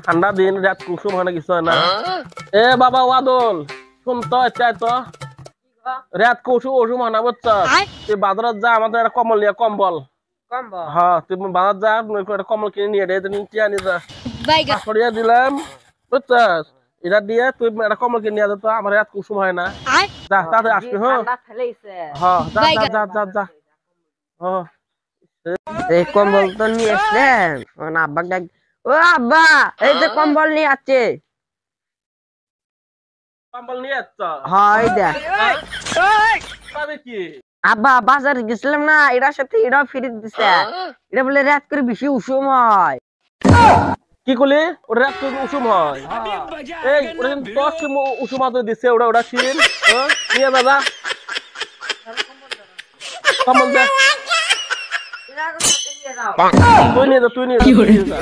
ঠান্ডা দিন রাত কুসুম হয় না কিছু হয় না। এ বাবা ওয়াদল শুন তো চাই তো রাত কুসুম ওসুম হয় না বুঝছ। তুই বাজারত যা আমাদের একটা কম্বল নিয়ে কম্বল। হ্যাঁ তুই বাজার যা একটা কম্বল কিনে নিয়ে রে তুমি আনি যা 500 দিলাম বুঝছস। এটা দিয়ে তুই একটা কম্বল কিনে নিয়ে যা তো আমার রাত কুসুম হয় না। যা তাড়াতাড়ি আসবি। হ্যাঁ হ্যাঁ যা যা যা যা যা। হ্যাঁ এই কম্বল তো নিয়ে এসছেন আব্বা ডাক ও আব্বা এই যে কম্বল নিয়ে আসছে কম্বল নিয়ে আসছ। হয় দেখ তবে কি আব্বা বাজারে গেছিলাম না এটার সাথে এটাও ফিরে দিছে এটা বলে রাত করে বেশি উষুম হয় কি করলি ওটা রাত উষুম হয়। এই ওটা কিন্তু দশ উষুম হাতে দিচ্ছে ওটা ওটা ছিল। নিয়ে দাদা কম্বল দে তুই নিয়ে যা তুই নিয়ে যা।